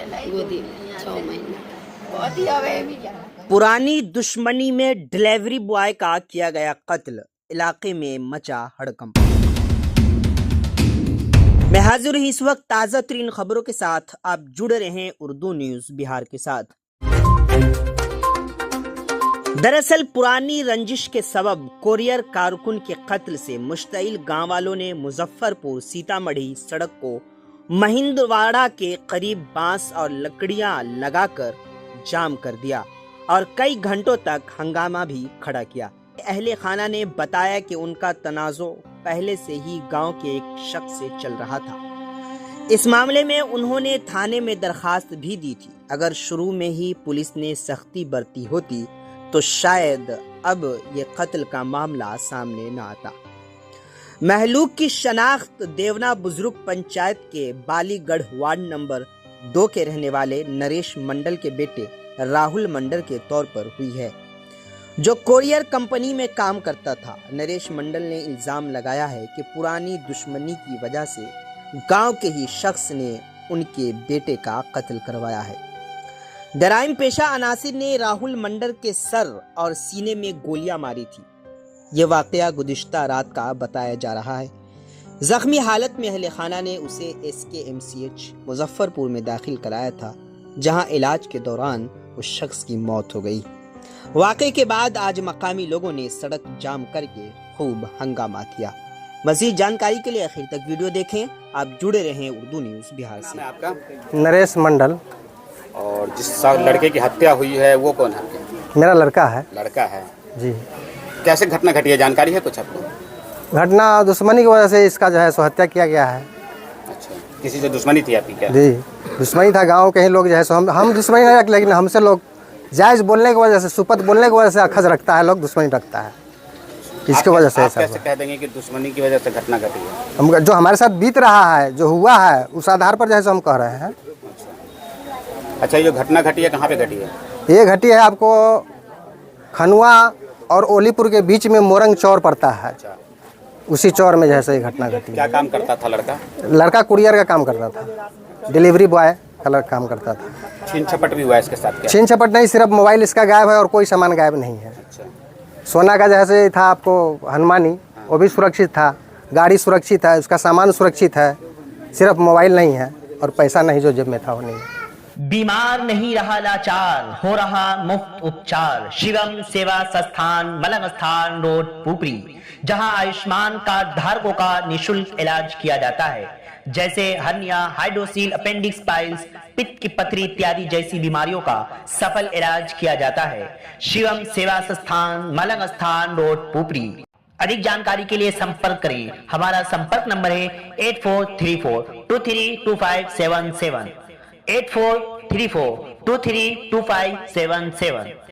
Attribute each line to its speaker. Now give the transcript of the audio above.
Speaker 1: गोदी 6 महीने बहुत ही हवे भी क्या।
Speaker 2: पुरानी दुश्मनी में डिलीवरी बॉय का किया गया कत्ल, इलाके में मचा हड़कंप। मैं हाजिर हूं इस वक्त ताज़ा तरीन खबरों के साथ। आप जुड़े रहें उर्दू न्यूज बिहार के साथ। दरअसल पुरानी रंजिश के सबब कोरियर कारकुन के कत्ल से मुश्तइल गांव वालों ने मुजफ्फरपुर सीतामढ़ी सड़क को महिंदवाड़ा के करीब बांस और लकड़ियां लगाकर जाम कर दिया और कई घंटों तक हंगामा भी खड़ा किया। अहले खाना ने बताया कि उनका तनाज़ो पहले से ही गांव के एक शख्स से चल रहा था। इस मामले में उन्होंने थाने में दरखास्त भी दी थी। अगर शुरू में ही पुलिस ने सख्ती बरती होती तो शायद अब ये कत्ल का मामला सामने न आता। महलूक की शनाख्त देवना बुजुर्ग पंचायत के बालीगढ़ वार्ड नंबर 2 के रहने वाले नरेश मंडल के बेटे राहुल मंडल के तौर पर हुई है, जो कोरियर कंपनी में काम करता था। नरेश मंडल ने इल्जाम लगाया है कि पुरानी दुश्मनी की वजह से गांव के ही शख्स ने उनके बेटे का कत्ल करवाया है। जराइम पेशा अनासिर ने राहुल मंडल के सर और सीने में गोलियां मारी थी। ये वाकया गुज़िश्ता रात का बताया जा रहा है। जख्मी हालत में अहले खाना ने उसे SKMCH मुजफ्फरपुर में दाखिल कराया था, जहां इलाज के दौरान उस शख्स की मौत हो गई। वाकये के बाद आज मकामी लोगों ने सड़क जाम करके खूब हंगामा किया। मज़ीद जानकारी के लिए आखिर तक वीडियो देखें। आप जुड़े रहें उर्दू न्यूज़ बिहार से।
Speaker 3: आपका
Speaker 4: नरेश मंडल।
Speaker 3: और जिस लड़के की हत्या हुई है वो कौन है?
Speaker 4: मेरा लड़का है।
Speaker 3: लड़का है
Speaker 4: जी।
Speaker 3: कैसे घटना घटी है, जानकारी है कुछ आपको?
Speaker 4: घटना दुश्मनी की वजह से इसका जो है सो हत्या किया गया है।
Speaker 3: अच्छा, किसी से दुश्मनी थी आपकी क्या?
Speaker 4: जी, दुश्मनी था। गांव के ही लोग जो है सो हम दुश्मनी नहीं रखते, लेकिन हमसे लोग जायज़ बोलने की वजह से, सुपत बोलने की वजह से अखज़ रखता है, लोग दुश्मनी रखता है। इसकी वजह से ऐसा
Speaker 3: कैसे कह देंगे कि दुश्मनी की वजह से घटना घटी है?
Speaker 4: हम जो हमारे साथ बीत रहा है, जो हुआ है, उस आधार पर जो है सो हम कह रहे हैं।
Speaker 3: अच्छा, ये जो घटना घटी है कहाँ पे घटी है?
Speaker 4: ये घटी है आपको खनुआ और ओलीपुर के बीच में मोरंग चौर पड़ता है।
Speaker 3: अच्छा,
Speaker 4: उसी चौर में जैसे ही घटना घटी।
Speaker 3: क्या काम करता था लड़का?
Speaker 4: लड़का कुरियर का काम करता था, डिलीवरी बॉय का काम करता था।
Speaker 3: छीन झपट भी हुआ इसके साथ क्या?
Speaker 4: छीन झपट नहीं, सिर्फ मोबाइल इसका गायब है और कोई सामान गायब नहीं है।
Speaker 3: अच्छा,
Speaker 4: सोना का जैसे था आपको हनुमानी, वो भी सुरक्षित था, गाड़ी सुरक्षित है, उसका सामान सुरक्षित है, सिर्फ मोबाइल नहीं है और पैसा नहीं जो जेब में था वो नहीं है।
Speaker 2: बीमार नहीं रहा लाचार, हो रहा मुफ्त उपचार। शिवम सेवा संस्थान, मलंग स्थान रोड, पुपरी, जहां आयुष्मान कार्ड धारकों का निशुल्क इलाज किया जाता है, जैसे हर्निया, हाइड्रोसील, अपेंडिक्स, पाइल्स, पित्त की पथरी इत्यादि जैसी बीमारियों का सफल इलाज किया जाता है। शिवम सेवा संस्थान, मलंग स्थान रोड, पुपरी। अधिक जानकारी के लिए संपर्क करें। हमारा संपर्क नंबर है 8434232577, 8434232577।